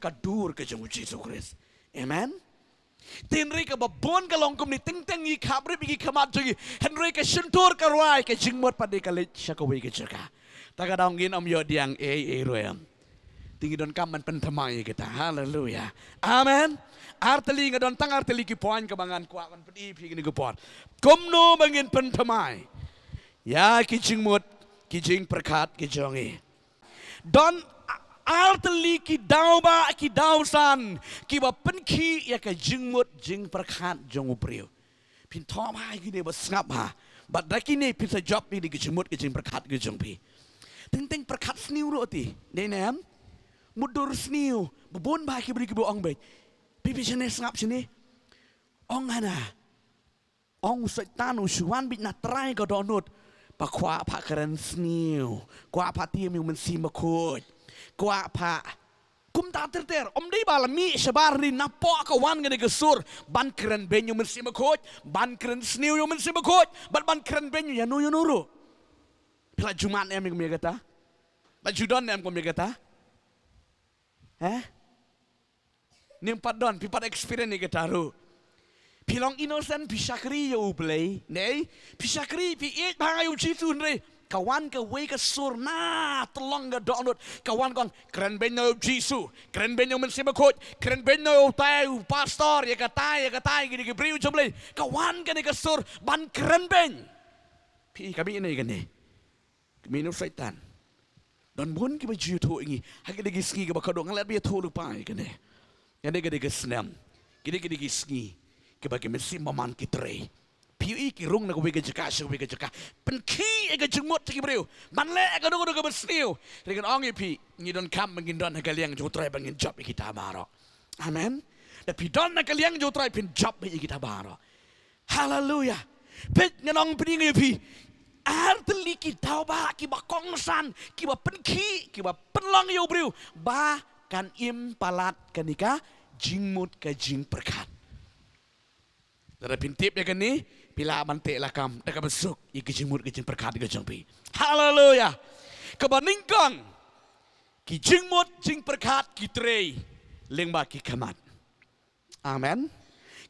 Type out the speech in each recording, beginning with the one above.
kadur ke jong Jesus Christ. Amen. Tinri ka babon ka longkom ni ting i khabri bi khamat jogi henry ka shintur ka ruai ka jingmot padi ka lit shakawi ka jaka taga daung gin om yo diang royam tingi don kam man pen thamai kita hallelujah amen arteli ngadon tang arteli ki poin ka bangan kwa kan pedi phi ni ko pot komno bangin pen thamai ya ki jingmot ki jing prakhat ki jongi don arteli ki dauba ki dausan ki ba penki ya ka jingmut jing perkhat jong upriu pin thom hai ki ne ba snap ha but da ki ne pin sa job ni ki jingmut ki jing perkhat ki jong pi ting perkhat sniu ro ti ne nam mudur sniu bon ba ki bri ki bo ong be pi chene snap chene ong hana ong soitan usuan bi na trei ka donut pa khwa pha kran sniu kwa pha ti mi men si ma khoj kwa pa kum ta ter om dei bala mi shabar ni na po ka wan ngene ke sur ban kren ben yo men sima khoj ban kren sniu yo men sima khoj ban kren ben yo no ro pla juman em ko mi kata ba judon em ko mi kata nim padon pi pad experience ni kata ro pilong innocent pi shakri yo play nei pi shakri pi et ba yo chi sun re kawan ke we ke sur na tolong ke donut kawan kong keren benyo jisu keren benyo men sima khoj keren benyo tai pastor ya katai gini ke briu jomle kawan ke ni ke sur ban keren ben pi kami ini kan ni kami no soitan don bun ke baju tu ingi hak ke ski ke bakadong ngalat bi tu lupa kan ni yang ke snam ke ski ke bagi men sima man ki trei piu ki rung na ko wega jaka pen ki e ga jengmot ki breu man le ga do ga besniu dengan ong pi ni don kam mangin don ga liang jo trai bangin job kita baro amen da pi don na ga liang jo trai pin job kita baro hallelujah pet nong pi ngi pi arteli ki tauba ki ba kongsan ki ba pen ki ba pen long yo breu ba kan im palat kanika jingmut ka jing perkat da pintip ya kan ni pila mantek lakam dak besuk iki jimut ki jing perkat ki jong pi haleluya kebaningkang ki jingmut jing perkat ki trei lengba ki Khmat amen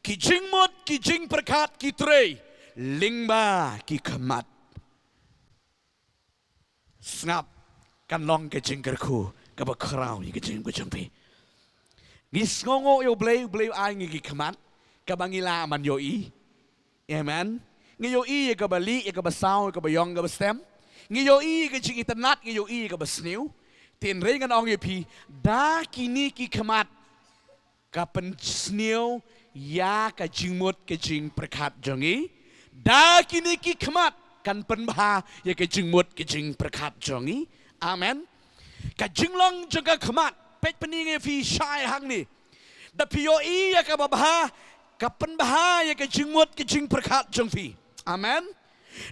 ki jingmut ki jing perkat ki trei lengba ki Khmat snap kan long ke jing kerku ka ba krau ki jing ki jong pi ngis ngongo yo blei ai ngi ki Khmat ka bangila man yo i amen ngiyo i ka bali ka basaw ka bayong ka bastem ngiyo i ka jing itanat ngiyo i ka basniu tin rengan ong pi da kini ki Khmat ka pen sniu ya ka jingmut ka jing perkat jongi da kini ki Khmat kan pen ba ya ka jingmut ka jing perkat jongi amen ka jinglong jaga Khmat pet peninge fi shai hang ni da pio i ya ka ba kapan bahaya ke jingmut ke jing perkat jong fi amen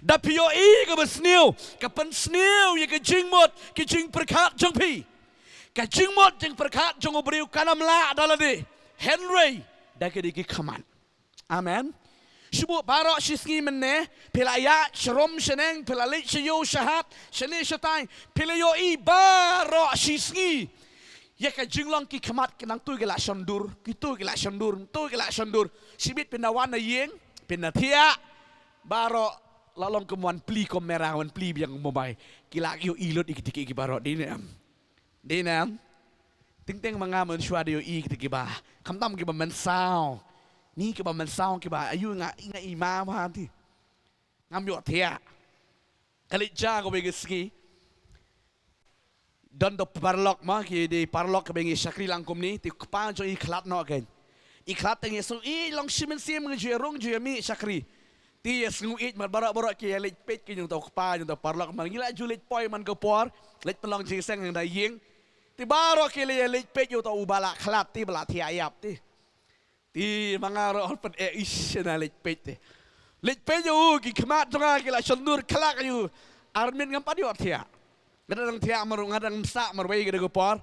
da pio i ke besniu kapan sniu ya ke jingmut ke jing perkat jong fi ka jingmut jing perkat jong obriu kanam la dalade henry da ke ki Khmat amen shubu barok shiski menne pelaya shrom sheneng pelali shiyo shahat shene shatai pelayo i barok shiski ya ka jinglong ki Khmat kinang tu ke la shandur tu ke la shandur sibit pinawan na yeng pinathia baro lalong kemuan pli komera wan pli yang mobai kila yo ilot ikitiki ki baro dinam ting manga man shwa yo ikitiki ba kamtam ki ba man sao ni ki ba man sao ki ba ayu nga ima ma ti ngam yo thia kali ja ko begiski don do parlok ma ki di parlok ke bengi shakri langkum ni ti pa jo i khlat no again i khlat teng yesu i long shimen sim ngi rong ju mi shakri ti yesu i mat bara ki lek pet ki jung to pa jung to parlok man gila ju lek poi man ko por lek pelong ji seng da yeng ti baro ki lek pet ju to ubala khlat ti bala thi ayap ti mangaro pet e isna lek pet ju ki Khmat jonga ki la shandur khlak ju armin ngam pa di othia gadang tiak marung gadang sak marway gadang gopor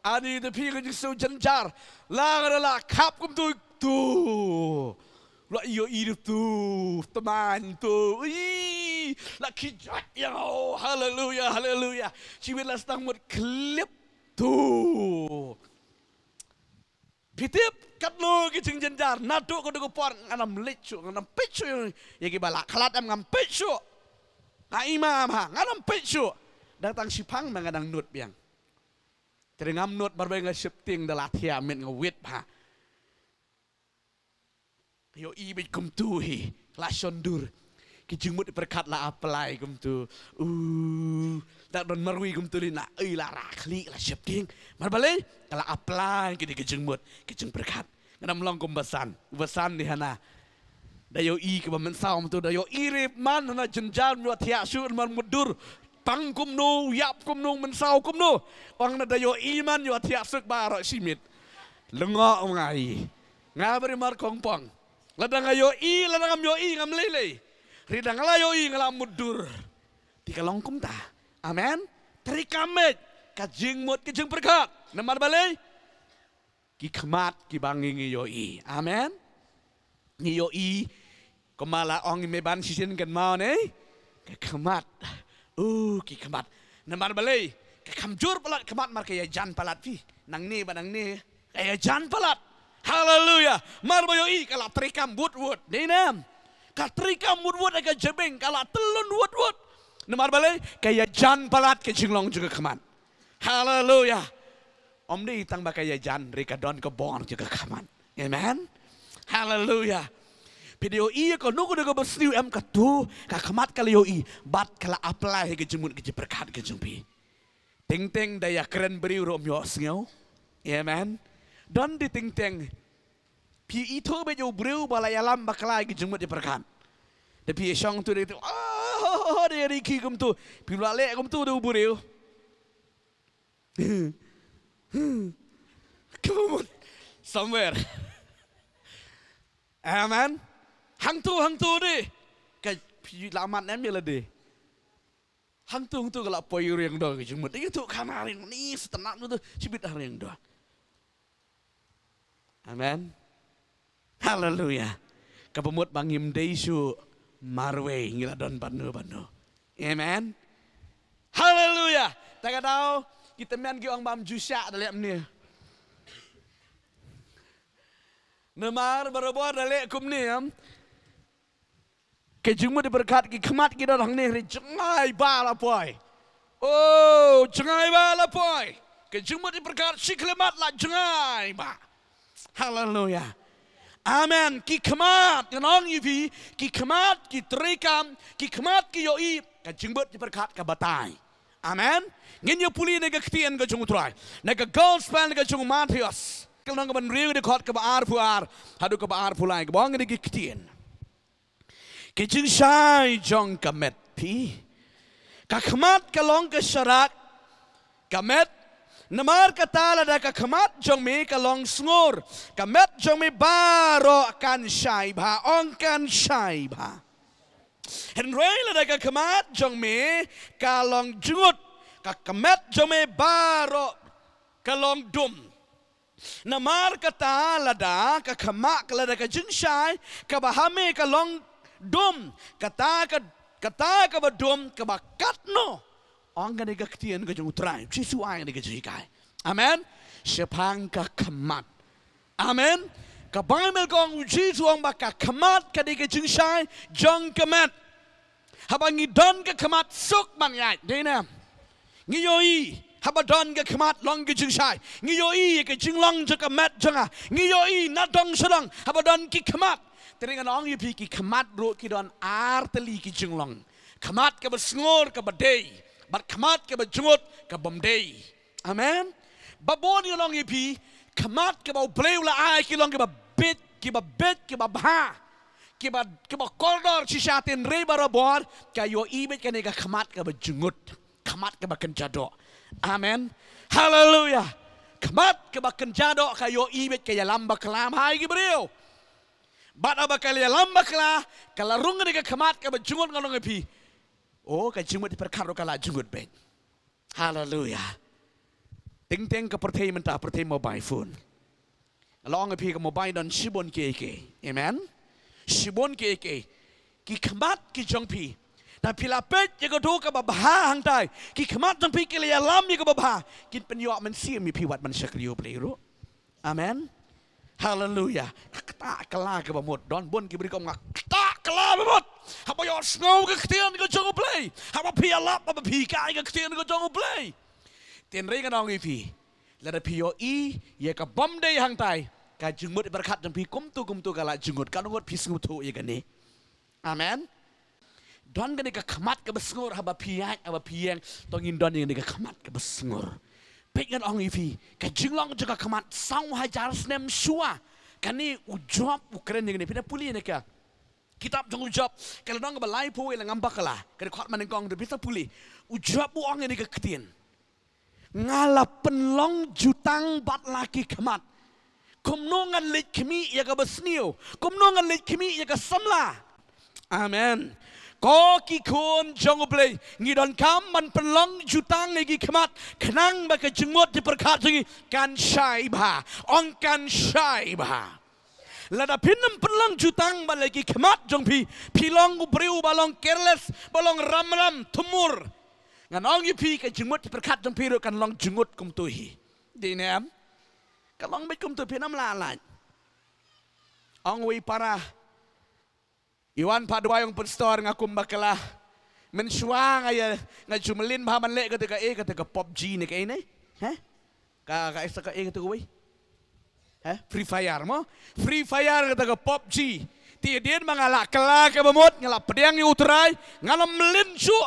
ani the pi gadang so janjar la kap kum tu la iyo tu teman tu la kijat ya haleluyaชีวิตละตั้งหมดคลิปtu Pitip kat lo ki jing jenjar nado ko do por nganam lechu nganam pechu ya ki bala khalat am ngam pechu ka imam ha nganam pechu datang sipang ngadang nut biang terengam nut barbe nga shifting dalat ya men nga wit ha yo i be kum tu hi la shondur ki jing mut berkat la apply kum tu tak don marwi kum tu na la ra khli la shifting mar bale kala apply ki ki jing mut ki jing berkat ngadam long kum basan di hana dayo i ke men saum tu dayo irip man na jenjal yo thia su man mudur pang kum no yap kum no men sau kum no ong na dayo iman yo thia suk ba ro simit lengo ngai ngabri mar kongpong ladang ayo i ladang yo i ngam lele ridang la yo i ngala mudur tikalong kum ta amen trikamet ka jing mut ki jing berkat namar bale ki khmat ki bangi yo i amen ni yo i komala ong me ban sisin kan mau ne ki khmat ki khmat namar bale ki khamjur palat khmat mar kaya jan palat pi nang ni kaya jan palat haleluya mar yo i kala trikam wood dinam ka trikam wood aga jebeng kala telun wood namar bale kaya jan palat ke jinglong juga khmat haleluya om di tang ba kaya jan rika don ke bon juga khmat amen haleluya video i ko nugo de ko besliu em ka tu ka khmat kala yo i bat kala apply ke jemut ke berkat ke jumpi ting daya keren beriu rom yo sngeu amen don di ting pi itu be yo beriu bala yalam bakala ke jemut ke berkat de pi shong tu de de ri ki kum tu pi la le kum tu de beriu come on somewhere amen hang tu di ka lamat nem ya lade hang tu kala poi riang do ki jumut itu kamarin ni setenak tu cibit riang do amen haleluya kapemut bangim deisu marwe ngila don banu amen haleluya tak tahu kita men ki ong bam jusya dalem ni nemar berobor dalek kum ni ke jumut berkat ki khmat ki dong ni jengai bala poi jengai bala poi ke jumut berkat siklemat la jengai ba haleluya amen ki khmat nong yipi ki khmat ki trikam ki khmat ki yoi ke jumut berkat ka batai amen ngin yo puli nega ktien ga jung trai nega gospel nega jung Matius kalau nong ban riu de khot ka ba ar puar hadu ka ba ar pulai ka bong nega ktien ke jing shai jong kamet pi ka khmat ka long ka sharak kamet namar ka tala da ka khmat jong me ka long sngur kamet jong me baro kan shai ba ong kan shai ba henrei la da ka khmat jong me ka long jungut ka kamet jong me baro ka long dum namar ka tala da ka khmat ka la da ka jing shai ka bahame ka long dum kata ka ba dum ka ba katno ong ga ga ktien ga jung trai chisu ai ga jikai amen sepang ka khmat amen ka bible gong jisu ong ba ka khmat ka ga jing shai jong kamat habangi don ka khmat suk man yai dena ngiyoi habadon ga khmat long ga jing shai ngiyoi ka jing long ja kamat janga ngiyoi na dong sedang habadon ki khmat teringan ong yupi ki khmat ro ki don 2tylli ki jinglong khmat ka basngor ka badei bat khmat ka bajungut ka bomdei amen babon yo long yupi khmat ka ba bleu la ai ki long ka bet ki ba bha ki ba koridor shishatin re barabor ka yo ibet ka ne ka khmat ka bajungut khmat ka ba kenjado amen haleluya khmat ka ba kenjado ka yo ibet ka yalam ba kalam hai ki breu bat abakali lambak lah kala runga de khamat ka bajungut ngalong epi ka jumut perkaro kala jungut ben haleluya ting ka perthai menta perthai mobile phone along epi ka mobile don shibon ke amen shibon ke ki khamat ki jongpi na pilapet je ko ka babha hang tai ki khamat jongpi ke lam ye ko babha kin penyo man sim mi pi wat man sakriyo plero amen Haleluya. Tak kelah ke bamut. Don bun ki beri kau ngak. Tak kelah bamut. Hapa yo snow ke ketian ke jong play. Hapa pialap apa pikai ke ketian ke jong play. Tien rei kan ong ifi. Lada pio ye ka bom day hang tai. Ka jengmut berkat dan pi kumtu kala jengut. Kan ngot pi sengutu ye gani. Amen. Don gani ka Khmat ke besngur haba piak haba piang tongin don yang ka Khmat ke besngur. Pegan ong ifi ka jinglong juga Khmat sang hajar snem shua. Kani ujop ukren yang ni pina puli ni ka. Kitab jong ujop kalau dong ka balai po ilang ambak kala. Kani khot manengkong de bisa puli. Ujop bu ong ni ka ketien. Ngala penlong jutang bat laki Khmat. Kumnongan lit kemi ya ka besniu. Kumnongan lit kemi ya ka samla. Amen. Ko ki kun jong play ngidon kam man penlong jutang lagi Khmat. Kenang baka jengmut diperkat jengi kan syai ba. Ong kan syai ba. Lada pinam penlong jutang balagi Khmat jong pi. Pilong ubriu balong careless balong ram tumur. Ngan ong pi ka jengmut diperkat jong pi kan long jengut kum tuhi. Di nem. Kalong bet kum tu pinam lalat. Ong wi para Iwan padwa yung pastor nga kumbakala. Mensyua nga jumelin bahaman le ketika PUBG ni kay ni. Ha? Ka isa ka ketika way. Ha? Free Fire mo. Free Fire ketika PUBG. Tiadin mangala kala ka bamot ngala pedang yu utray ngala melinsu.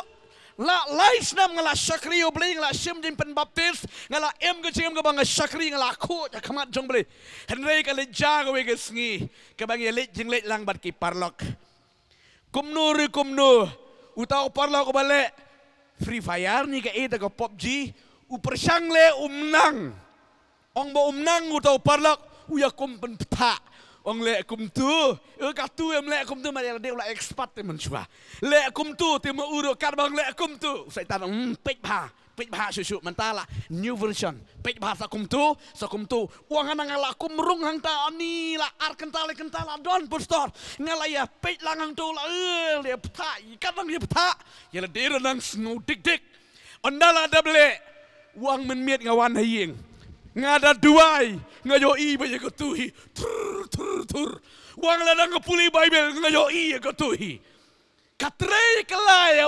La lais nam ngala syakri yu beli ngala sim jin pen baptis ngala em ke jim ke bang syakri ngala ko ya Khmat jong beli. Henry ka le jaga we ke sngi. Ka bang ye le jing le lang bat ki parlok. Kumnu utau parla ko balik Free Fire ni ka ita ko PUBG upersang le umnang ong ba umnang utau parla uya kumpen peta ong le kumtu ka tu em le kumtu ma dia la expert te mensua le kumtu te mo uro kar bang le kumtu soitan pek ba susu mentala new version pek ba sa kumtu uang ana ngala kumrung hang ta ani la ar kentale don pastor ngala ya pek langang tu la le pta kadang dia pta ya le dia nang snu dik ondala dable uang menmiet ngawan haying ngada duai ngayo i ba ko tuhi tur uang la nang puli bible ngayo i ko tuhi katre kala ya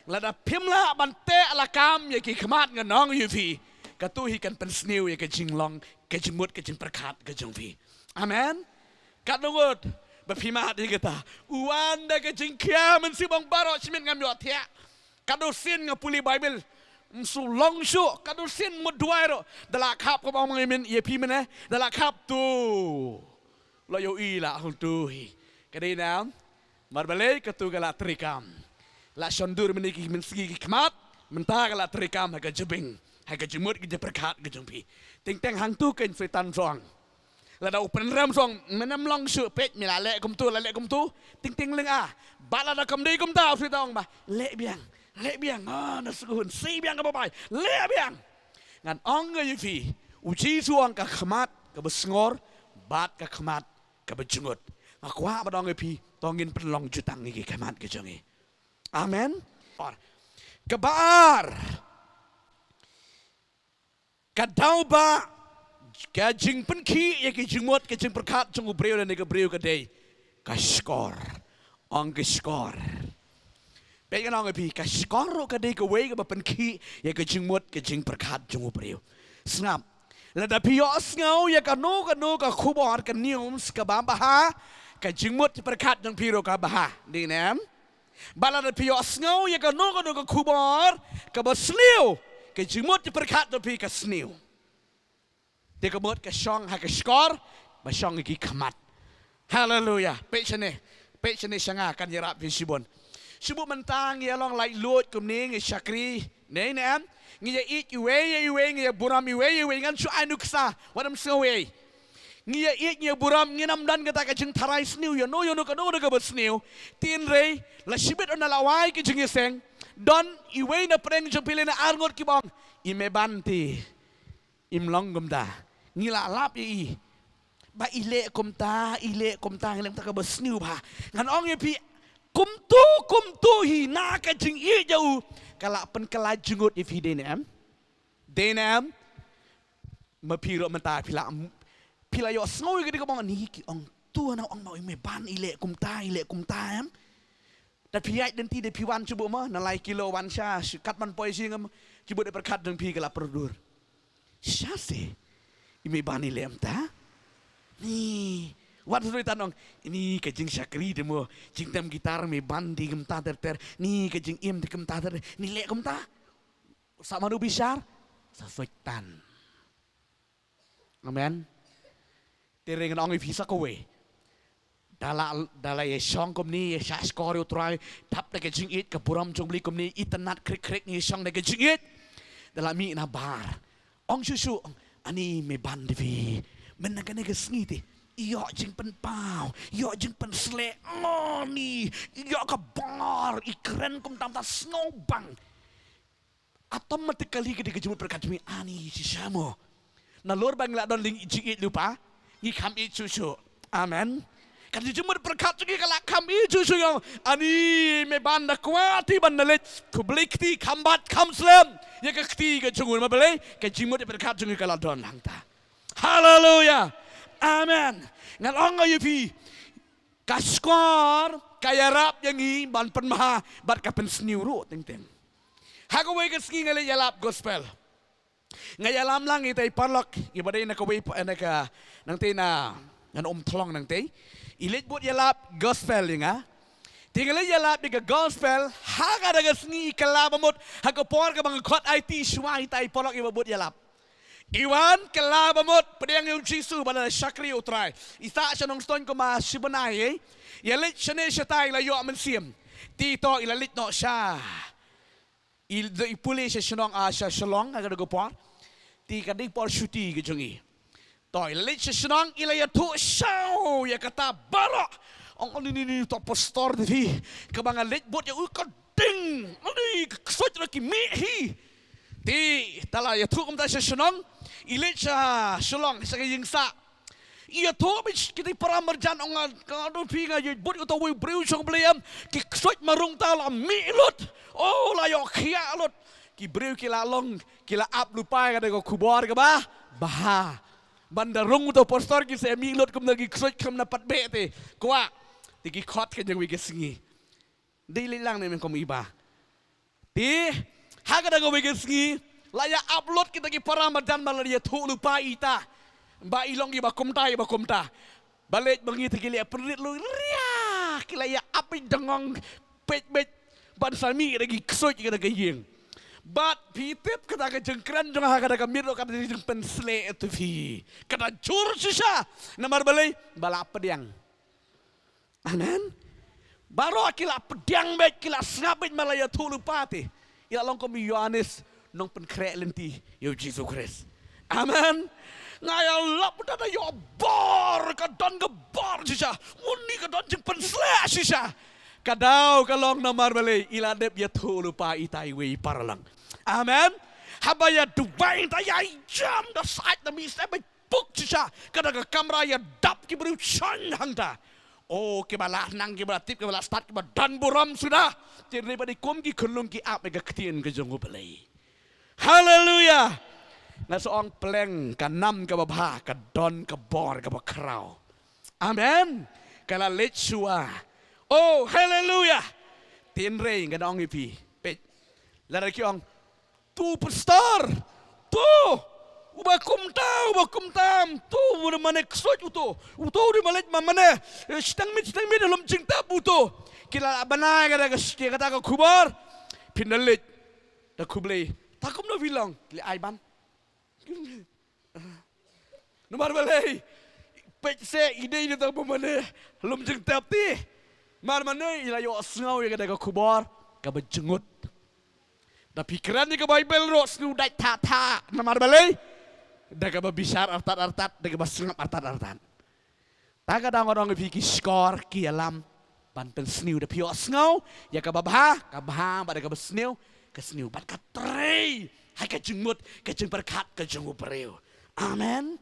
Lada pimla bante alakam ya ki Khmat nganong yufi katuhi kan pensniu ya ke jinglong ke jimut ke jing perkat ke jongfi. Amen. Katnungut bapima di kata uanda ke jingkia mensibang barok simin ngam yo tia. Kadusin ngapuli Bible msu longshu kadusin mudwairo dalak hap ko bang ngimin ye pimene dalak hap tu. Lo yo ila hul tuhi. Kadinam marbale katu gala trikam. La sondur meniki mensigi Khmat mentah kala terikam haga jebing haga jemut ke jeperkat ke jumpi ting teng hang tu ken soitan song la da upen ram song menam long su pet mila le kum tu ting ting leng bala da kam dei kum ta soitang ba le biang na sugun si biang ka bai le biang ngan ong ge yifi uji suang ka Khmat ka besngor bat ka Khmat ka bejungut akwa ba dong ge pi tongin penlong jutang ni Khmat ke jongi. Amen. Kebar. Kadauba kajing penki ya kijingmut kajing perkat jung ubreu dan ubreu kadai. Kaskor. Ong kaskor. Baik kan ong pi kaskor kadai kawai ka penki ya kijingmut kajing perkat jung ubreu. Snap. Lada pios ngau ya kanu ka kubor ka niums ka babaha kajingmut perkat jung piro ka baha. Di nem. Balada pios ngau ya ka kubor ka basliu ka jimut perkat do pi ka sniu te ka mot ka shong ha ka skor ba shong ki Khmat. Hallelujah. Pechane shanga kan yarap pi sibon sibu mentang ya long lai lut kum ni ngi syakri nei nem ngi ya it iwe ngi ya buram iwe ngan su anuksa wadam sawe ngi ya it ngi buram ngi nam dan kata ka jing tharai sniu yo no ka basniu tin rei la sibit on la wai ki jing seng don iwe na preng jong pilena arngot ki bang imebanti imlonggum da ngila lap i ba ile komta ngelem ta ka basniu ba ngan ong ye pi kumtu hi na ka jing i jau kala pen kala jungut if hi denam mapiro mata pilayo snow gitu ko mga ni ki ong tua na ong mau me ban ile kum ta em dat piai dan ti de piwan cubu ma na lai kilo wan sha kat man poi sing cubu de perkat deng pi kala perdur sha se ime ban ile em ta ni wan suri tanong ini kejing syakri demo jing tem gitar me ban di gem ta ter ni kejing im di gem ta ter ni le gem ta sama nu bisar sa soitan amen tereng nong visa kowe dala ye song kom ni ye sha skor yo try tap de jing it ka puram jong bli kom ni itanat krik ni song de jing it dala mi na bar ong susu ani me ban di men na ke sniti iyo jing pen pau iyo jing pen sle ni iyo ka bar ikren kom tam ta snow bang automatically ke jumut berkat mi ani si samo na lor bang la don ling jing it lupa ni kam it susu amen kan jumut berkat gi kala kam it susu yang ani me banda kwati bandalet kublikti kambat kamslem ya ke kti ke jungun ma bele ke jumut berkat jungi kala don langta haleluya amen ngalong yupi kaskor kayarap yangi ban penmaha bat kapen sniuru ting hagawe ke ski ngale yalap gospel ngayalam lang itay parlok ibaday na kaway naka nang tay na nan thlong nang tay ilit bot yalap gospel nga tingale yalap diga gospel haga daga sngi kalabamot hagapor ka mga khot IT shwa itay parlok ibabot yalap Iwan kalabamot padang yung jisu bala syakri utray isa siya nung ston ko masibanay yalit siya ne siya tay layo amansim tito ilalit no siya ipuli siya sinong siya shalong agad gopor ti kadig por shuti gejungi to ilalit siya sinong ilaya tu shaw ya kata baro ang ni to pastor di kabanga lit bot ya ukading ani ksot na kimihi ti tala ya tu kumta siya sinong ilit siya shalong sa kayingsa iya to bis kita para marjan ang kado pinga yun but ito way brew siyang blayam kiksot marung tala milot oh layo kialot ki brew kilalong kila ap lupa kada ko kubor ka ba baha bandarong to pastor ki sa milot kum nagi ksot kam na patbete kuwa tigi khot ka jang wigesingi dili lang namin kom iba ti hagada ko wigesingi laya upload kita ki para marjan malaria tu lupa ita ba ilong iba kumta balik bangit kili aprit lu ria kilaya api dengong pet bansami lagi ksoj kada gayeng bat pitip kada ka jengkran jong ha kada ka miro kada jeng pensle etu fi kada jur sisa namar balai bala pediang amen baro kila pediang bet kila snabit malaya tulu pati ila long ko mi Yohanes nong penkre lenti yo Jesus Christ amen ngaya lap dada yo bar kadon ke bar sisa uni kadon jeng pensle sisa kadau kalong namar balik ila dep ya tu lupa itai we paralang amen habaya dubai tayai jam da site da mi step book sisa kada ka kamera ya dap ki bru chan hangta oh ke bala nang ke bala tip ke bala start ke dan buram sudah tiri badi kom ki khulung ki ap ke ktien ke jongo balai haleluya na soong pleng kanam ka babha ka don ka bor ka bakraw amen kala lechua oh hallelujah tinrei nga naong ipi pet lara kiong tu pastor tu ubakum tam tu udah mana ksot uto udah malet mana stang mit dalam cinta buto kila banai kata ka kubar pinalit da kublay takum na bilang kila aiban nomor balai petse ide ini tak pemane lum jeng tapi mar mana ilayo asngau ya kada ka kubar ka bejengut da pikiran ni ka bible ro snu dai ta nomor balai da ka bisar artat da ka basngap artat ta ka dang orang piki skor ki alam panten sniu da pio asngau ya ka babha pada ka besniu ka sniu bat ka trei hai ka jengmut ka jeng berkat ka jeng upreu amen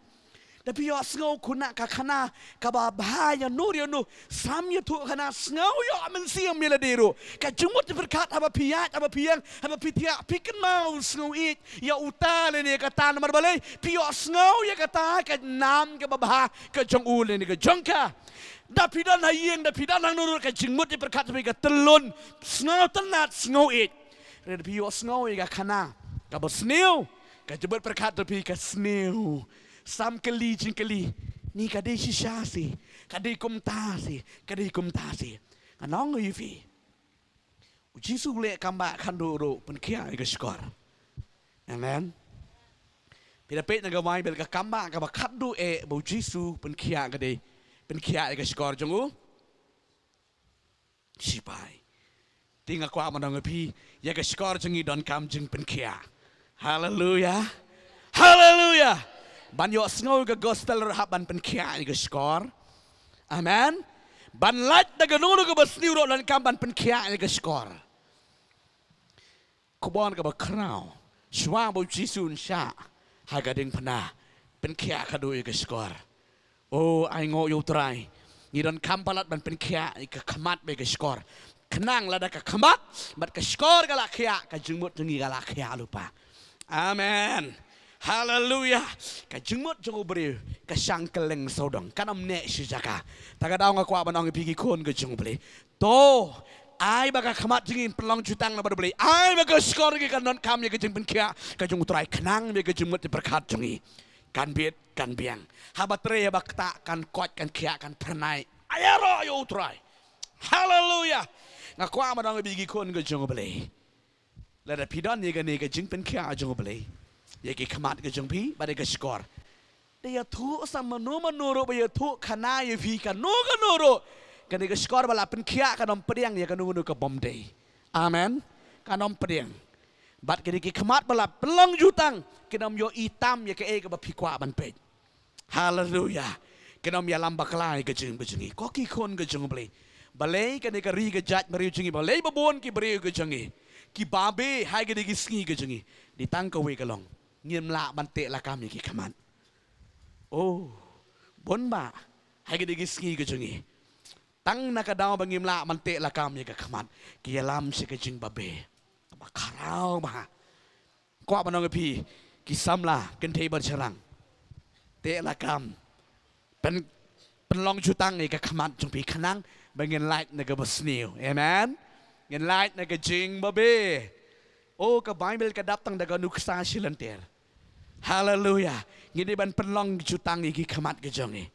Tapi yo sengau kuna kakana kababahaya nur yo nu samya tu kana sengau yo amen siam miladero ka jumut berkat apa piat apa piang apa pitia pikan mau sengau it ya utale ni kata nomor balai pio sengau ya kata ka nam ka babah ka jong ul ni ka jongka dapidan hayeng dapidan nang nur ka jumut berkat tapi ka telun sengau tenat sengau it red pio sengau ya kana ka bosneu ka jumut berkat tapi ka sneu Sam kali jing kali ni kadai shisha si kadai kumta si anong yufi ujisu le kamba kanduro pen kia ke skor amen pila pet naga mai bel ka kamba ka ba khaddu e bo jisu pen kia ke skor jongu sipai tinga kwa manong pi ya ke skor jongi don kam jing pen kia hallelujah hallelujah Banyo sengau ke gospel rahab ban penkia ke skor. Amen. Ban light daga nulu ke basniu ro dan kam ban penkia ke skor. Kubon ke bakrau. Shwa bo jisun sha. Haga ding pana. Penkia kadu ke skor. Oh ai ngo yo trai. Ni dan kam palat ban penkia ke Khmat be ke skor. Kenang lada ke Khmat bat ke skor galak khia ke jengmut jengi galak khia lupa. Amen. Hallelujah. Ka jengmot jongo beri ka sangkeleng sodong kanam ne si jaka. Taga daw nga kwa banong pigi kon ka jongo beri. To ai baka Khmat jengin pelong jutang na beri. Ai baka skor ke kanon kam ye ka jeng penkia ka jongo trai kenang ye ka jengmot berkat jongi. Kan biet kan biang. Habatre bak ta kan kot kan kia kan pernai. Ayaro yo trai. Hallelujah. Nga kwa banong pigi kon ka jongo beri. Lada pidon ye ka jeng penkia jongo beri. Yaki Khmat ke jengpi pada ke skor. Dia tu sama nuro dia tu kana ye vi kan nuro. Kan ke skor bala penkia kanom pediang ya kan nunggu ke bomdei. Amen. Kanom pediang. Bat ke Khmat bala pelong jutang kenom yo itam ya ke ke bapikwa ban pej. Hallelujah. Kenom ya lamba kelai ke jengi. Koki kon ke jeng beli. Balai kan ke ri ke jat meri jengi balai babon ki beri ke jengi. Ki babe hai ke ski ke jengi. Ditang ke we kelong. Ngiem la bante la kami ki Khmat. Oh, bon ba, hai ke ski ke jengi. Tang na ka daw bangim la bante la kami ki Khmat. Ki alam si ke jing babe. Ba karau ba. Kwa banong pi ki samla ken tei ber charang. Te la kam. Pen long jutang ni ke Khmat jung pi kanang bangin light na ke basniu. Amen. Ngin light na ke jing babe. Oh, ke Bible ke datang daga nuksa silantir. Hallelujah. Ngini ban penlong jutang iki Khmat ke jongi.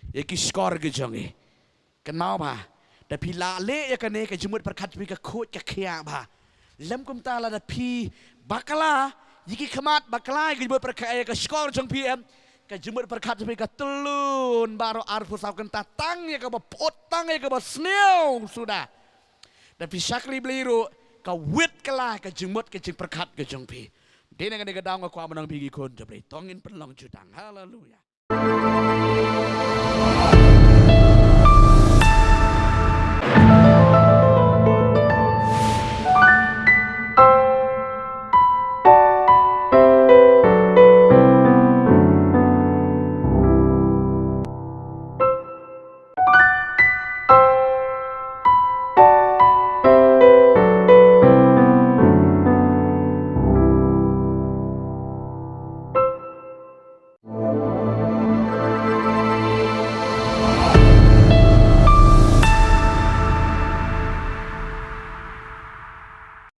Iki skor ke jongi. Kan mau ba? Tapi la le ya kan ke jumut berkat pi ke khot ke khia ba. Lem kum ta la da pi bakala iki Khmat bakala ke jumut berkat ke skor jong pi em. Ke jumut berkat pi ke telun baro arfu saw kan tatang ya ke potang ya ke sneu sudah. Tapi syakli beliru ka wit kala ka jengmot ka jeng perkat ka jeng pi. Dina ka daw nga kwa manang bigi kon jabri. Tongin penlong jutang. Hallelujah.